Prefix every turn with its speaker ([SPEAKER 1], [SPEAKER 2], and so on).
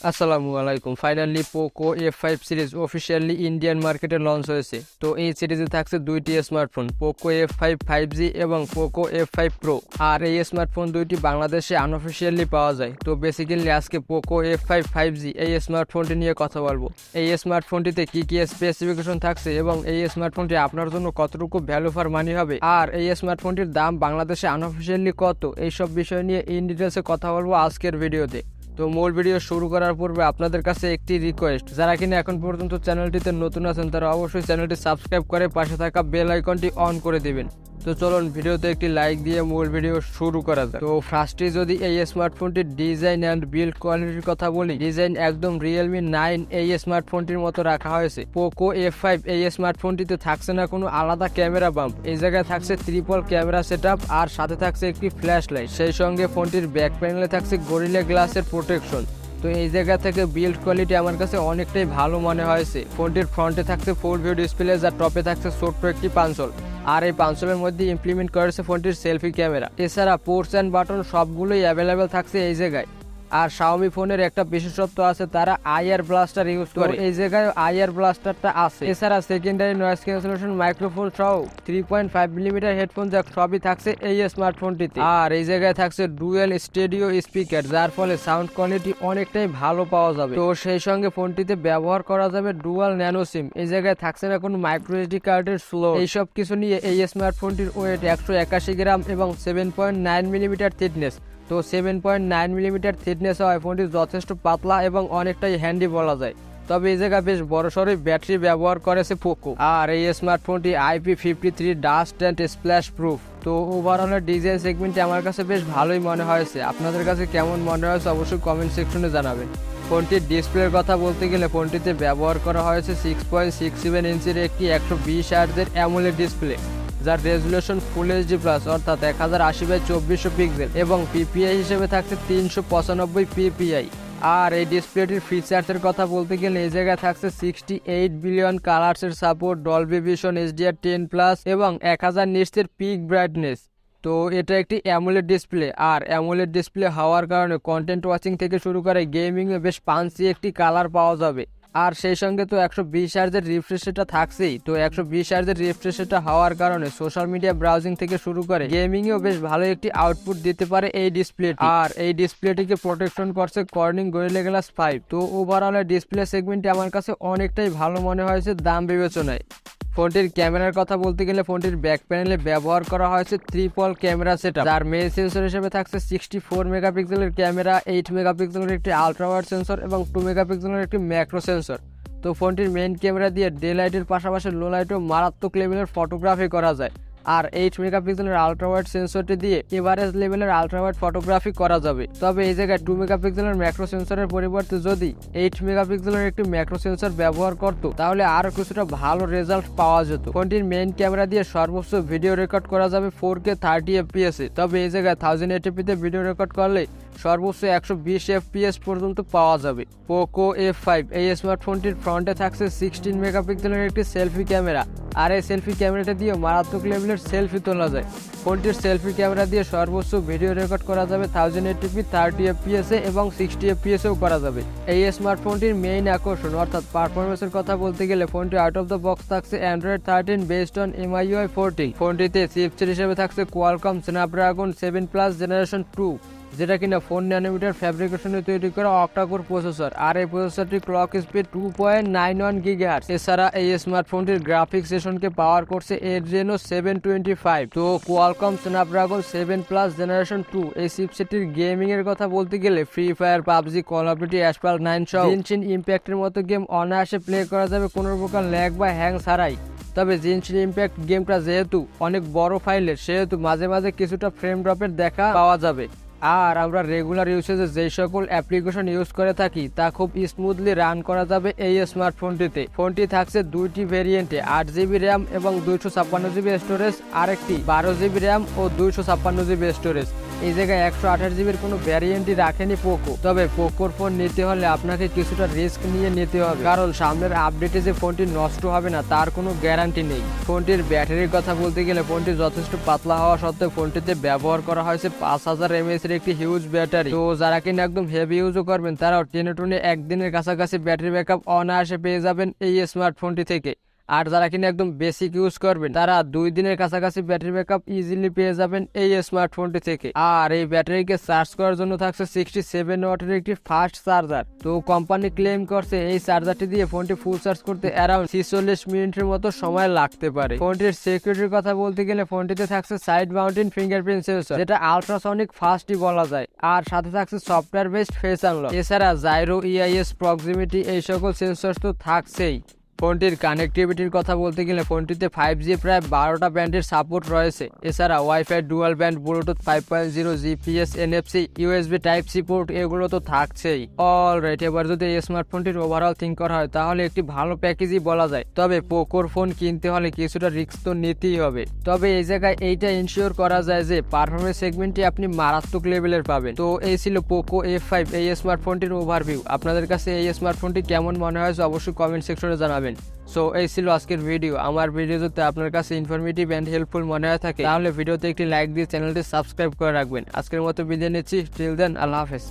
[SPEAKER 1] আসসালামু আলাইকুম। Finally Poco F5 series officially Indian মার্কেটে লঞ্চ হয়েছে। তো এই সিরিজে থাকছে দুইটি স্মার্টফোন, পোকো F5 5G এবং পোকো F5 Pro। আর এই স্মার্টফোন দুইটি বাংলাদেশে আনঅফিসিয়ালি পাওয়া যায়। তো বেসিক্যালি আজকে পোকো F5 5G এই স্মার্টফোনটি নিয়ে কথা বলবো। এই স্মার্টফোনটিতে কি কি স্পেসিফিকেশন থাকছে এবং এই স্মার্টফোনটি আপনার জন্য কতটুকু ভ্যালু ফর মানি হবে, আর এই স্মার্টফোনটির দাম বাংলাদেশে আনঅফিসিয়ালি কত, এইসব বিষয় নিয়ে ইন ডিটেলসে কথা বলবো আজকের ভিডিওতে। তো মূল ভিডিও শুরু করার পূর্বে আপনাদের কাছে একটি রিকোয়েস্ট, যারা কিনা এখন পর্যন্ত চ্যানেলটিতে নতুন আছেন তারা অবশ্যই চ্যানেলটি সাবস্ক্রাইব করে পাশে থাকা বেল আইকনটি অন করে দিবেন। তো চলুন ভিডিওতে একটি লাইক দিয়ে মূল ভিডিও শুরু করা যায়। তো ফার্স্টে যদি এই স্মার্টফোনটির ডিজাইন অ্যান্ড বিল্ড কোয়ালিটির কথা বলি, ডিজাইন একদম রিয়েলমি 9 এই স্মার্টফোনটির মতো রাখা হয়েছে। পোকো F5 এই স্মার্টফোনটিতে থাকছে না কোনো আলাদা ক্যামেরা বাম্প, এই জায়গায় থাকছে ট্রিপল ক্যামেরা সেটআপ আর সাথে থাকছে একটি ফ্ল্যাশ লাইট। সেই সঙ্গে ফোনটির ব্যাক প্যানেলে থাকছে গরিলা গ্লাসের প্রোটেকশন। তো এই জায়গা থেকে বিল্ড কোয়ালিটি আমার কাছে অনেকটাই ভালো মনে হয়েছে। ফোনটির ফ্রন্টে থাকছে ফুল ভিউ ডিসপ্লে, যার টপে থাকছে ছোট্ট একটি পাঞ্চল, আর এই পাঞ্চলের মধ্যে ইমপ্লিমেন্ট করেছে ফোনটির সেলফি ক্যামেরা। এছাড়া পোর্টস অ্যান্ড বাটন সবগুলোই অ্যাভেলেবেল থাকছে এই জায়গায়। আর Xiaomi ফোনের একটা বিশেষত্ব আছে, তারা আইআর ব্লাস্টার ইউজ করে, এই জায়গায় আইআর ব্লাস্টারটা আছে। এছাড়া সেকেন্ডারি নয়েজ ক্যান্সেলেশন মাইক্রোফোন সহ 3.5 মিলিমিটার হেডফোন জ্যাক সবই থাকছে এই স্মার্টফোনটিতে। আর এই জায়গায় থাকছে ডুয়েল স্টেডিও স্পিকার, যার ফলে সাউন্ড কোয়ালিটি অনেকটাই ভালো পাওয়া যাবে। তো সেই সঙ্গে ফোনটিতে ব্যবহার করা যাবে ডুয়াল ন্যানো সিম, এই জায়গায় থাকছে না কোনো মাইক্রোএসডি কার্ডের স্লো। এইসব কিছু নিয়ে এই স্মার্টফোনটির ওয়েট 181 গ্রাম এবং 7.9 মিলিমিটার থিকনেস। তো 7.9 মিলিমিটার থিকনেস হয় ফোনটি যথেষ্ট পাতলা এবং অনেকটাই হ্যান্ডি বলা যায়। তবে এই জায়গায় বেশ বড়সড়ই ব্যাটারি ব্যবহার করেছে পোকো। আর এই স্মার্টফোনটি IP53 dust and splash proof. তো ওভারঅল ডিজাইন সেগমেন্টে আমার কাছে বেশ ভালোই মনে হয়েছে। আপনাদের কাছে কেমন মনে হয়েছে অবশ্যই কমেন্ট সেকশনে জানাবেন। ফোনটির ডিসপ্লের কথা বলতে গেলে ফোনটিতে ব্যবহার করা হয়েছে 6.67 ইঞ্চির একটি 120 হার্টজের অ্যামোলেড ডিসপ্লে, যার রেজুলেশন ফুল HD প্লাস অর্থাৎ 1080x2400 পিক্সেল এবং PPI হিসেবে থাকছে 395 PPI। আর এই ডিসপ্লেটির ফিচার্সের কথা বলতে গেলে এই জায়গায় থাকছে 68 বিলিয়ন কালার্সের সাপোর্ট, ডলবি ভিশন, HDR10+ এবং 1000 নিটসের পিক ব্রাইটনেস। তো এটা একটি অ্যামোলেড ডিসপ্লে, আর অ্যামোলেড ডিসপ্লে হওয়ার কারণে কন্টেন্ট ওয়াচিং থেকে শুরু করে গেমিংয়ে বেশ পাঞ্চি একটি কালার পাওয়া যাবে। আর সেই সঙ্গে তো 120 হার্জের রিফ্রেশ রেটটা থাকছেই। তো 120 হার্জের রিফ্রেশ রেটটা হওয়ার কারণে সোশ্যাল মিডিয়া ব্রাউজিং থেকে শুরু করে গেমিংয়েও বেশ ভালো একটি আউটপুট দিতে পারে এই ডিসপ্লেটি। আর এই ডিসপ্লেটিকে প্রোটেকশন করছে কর্নিং গরিলা গ্লাস 5। তো ওভারঅল ডিসপ্লে সেগমেন্টে আমার কাছে অনেকটাই ভালো মনে হয়েছে দাম বিবেচনায়। ফোনটির ক্যামেরার কথা বলতে গেলে ফোনটির ব্যাক প্যানেলে ব্যবহার করা হয়েছে ট্রিপল ক্যামেরা সেটআপ, যার মেইন সেন্সর হিসেবে থাকছে 64 মেগাপিক্সেলের ক্যামেরা, 8 মেগাপিক্সেলের একটি আলট্রা ওয়াইড সেন্সর এবং 2 মেগাপিক্সেলের একটি ম্যাক্রো সেন্সর। তো ফোনটির মেইন ক্যামেরা দিয়ে ডে লাইটের পাশাপাশি লো লাইটেও মারাত্মক লেভেলের ফটোগ্রাফি করা যায়। আর 8 মেগাপিক্সেলের আলট্রা ওয়াইড সেন্সরটি দিয়ে এভারেজ লেভেলের আলট্রা ওয়াইড ফটোগ্রাফি করা যাবে। তবে এই জায়গায় 2 মেগাপিক্সেলের ম্যাক্রো সেন্সরের পরিবর্তে যদি 8 মেগাপিক্সেলের একটি ম্যাক্রো সেন্সর ব্যবহার করত তাহলে আরো কিছুটা ভালো রেজাল্ট পাওয়া যেত। ফোনটির মেইন ক্যামেরা দিয়ে সর্বোচ্চ ভিডিও রেকর্ড করা যাবে 4K 30 FPS এ। তবে এই জায়গায় 1080p তে ভিডিও রেকর্ড করলে সর্বোচ্চ 120 FPS পর্যন্ত পাওয়া যাবে। পোকো F5 এই স্মার্টফোনটির ফ্রন্টে থাকছে 16 মেগাপিক্সেলের একটি সেলফি ক্যামেরা, আর এই সেলফি ক্যামেরাটা দিয়ে মারাত্মক লেভেলের সেলফি তোলা যায়। ফোনটির সেলফি ক্যামেরা দিয়ে সর্বোচ্চ ভিডিও রেকর্ড করা যাবে 1080p 30 FPS এবং 60 FPS এও করা যাবে। এই স্মার্টফোনটির মেইন আকর্ষণ অর্থাৎ পারফরমেন্সের কথা বলতে গেলে ফোনটি আউট অফ দ্য বক্স থাকছে Android 13 বেসড অন MIUI 14। ফোনটিতে চিপসেট হিসেবে থাকছে Qualcomm Snapdragon 7+ জেনারেশন 2, যেটা কিনা 4 ন্যানোমিটার ফ্যাব্রিকেশনে তৈরি করা Octa-core প্রসেসর, আর এই প্রসেসরটি ক্লক স্পিড 2.91 GHz। এছাড়া এই স্মার্টফোনটির গ্রাফিক্স সেশনকে পাওয়ার করছে Adreno 725। তো Qualcomm Snapdragon 7+ জেনারেশন 2 এই চিপসেটটির গেমিং এর কথা বলতে গেলে free fire, PUBG, Call of Duty, Asphalt 9 সহ জিনশিন ইম্প্যাক্টের মতো গেম অনায়াসে প্লে করা যাবে কোনো প্রকার ল্যাগ বা হ্যাং ছাড়াই। তবে জিনশিন ইম্প্যাক্ট গেমটা যেহেতু অনেক বড় ফাইলের, সেহেতু মাঝে মাঝে কিছুটা ফ্রেম ড্রপের দেখা পাওয়া যাবে। আর আমরা রেগুলার ইউসেজে যেই সকল অ্যাপ্লিকেশন ইউজ করে থাকি তা খুব স্মুথলি রান করা যাবে এই স্মার্টফোনটিতে। ফোনটি থাকছে দুইটি ভেরিয়েন্টে, 8GB র্যাম এবং 256GB স্টোরেজ, আরেকটি 12GB র্যাম ও 256GB স্টোরেজ। এই জায়গায় 128GB কোনো ভ্যারিয়েন্টই রাখেনি পোকো। তবে পোকোর ফোন নিতে হলে আপনাকে কিছুটা রিস্ক নিয়ে নিতে হবে, কারণ সামনের আপডেটে যে ফোনটি নষ্ট হবে না তার কোনো গ্যারান্টি নেই। ফোনটির ব্যাটারির কথা বলতে গেলে ফোনটি যথেষ্ট পাতলা হওয়া সত্ত্বেও ফোনটিতে ব্যবহার করা হয়েছে 5000 mAh এর একটি হিউজ ব্যাটারি। তো যারা কিনা একদম হেভি ইউজও করবেন তারাও টেনে টুনে একদিনের কাছাকাছি ব্যাটারি ব্যাকআপ অনায়াসে পেয়ে যাবেন এই স্মার্টফোনটি থেকে। আর যারা কিনা একদম বেসিক ইউজ করবেন তারা 2 দিনের কাছাকাছি ব্যাটারি ব্যাকআপ ইজিলি পেয়ে যাবেন এই স্মার্টফোনটি থেকে। আর এই ব্যাটারিকে চার্জ করার জন্য থাকছে 67 ওয়াটের একটি ফাস্ট চার্জার। তো কোম্পানি ক্লেম করছে এই চার্জারটি দিয়ে ফোনটি ফুল চার্জ করতে অ্যারাউন্ড 46 মিনিটের মতো সময় লাগতে পারে। ফোনটির সিকিউরিটির কথা বলতে গেলে ফোনটিতে থাকছে সাইড মাউন্টেন ফিঙ্গারপ্রিন্ট সেন্সর, যেটা আলট্রাসনিক ফাস্টই বলা যায়। আর সাথে থাকছে সফটওয়্যার বেসড ফেস আনলক। এছাড়া জাইরো ইআইএস প্রক্সিমিটি এই সকল সেন্সর তো থাকছেই। ফোনটির কানেক্টিভিটির কথা বলতে গেলে ফোনটিতে 5G প্রায় 12টা ব্যান্ডের সাপোর্ট রয়েছে। এছাড়া WiFi dual band, Bluetooth 5.0, GPS, NFC, USB type C port এগুলো তো থাকছেই। অলরাইট, এবার যদি এই স্মার্টফোনটির ওভারঅল থিঙ্ক করা হয় তাহলে একটি ভালো প্যাকেজই বলা যায়। তবে পোকোর ফোন কিনতে হলে কিছুটা রিস্ক তো নিতেই হবে। তবে এই জায়গায় এইটা ইনশিওর করা যায় যে পারফরমেন্স সেগমেন্টে আপনি মারাত্মক লেভেলের পাবেন। তো এই ছিল পোকো F5 এই স্মার্টফোনটির ওভারভিউ। আপনাদের কাছে এই স্মার্টফোনটি কেমন মনে হয়েছে অবশ্যই কমেন্ট সেকশনে জানাবেন। সো এই ছিল আজকের ভিডিও। আমার ভিডিও যদি আপনার কাছে ইনফরমেটিভ এন্ড হেল্পফুল মনে হয়ে থাকে তাহলে ভিডিওতে একটি লাইক দিয়ে চ্যানেলটি সাবস্ক্রাইব করে রাখবেন। আজকের মতো বিদায় নিচ্ছি। টিল দেন, আল্লাহ হাফেজ।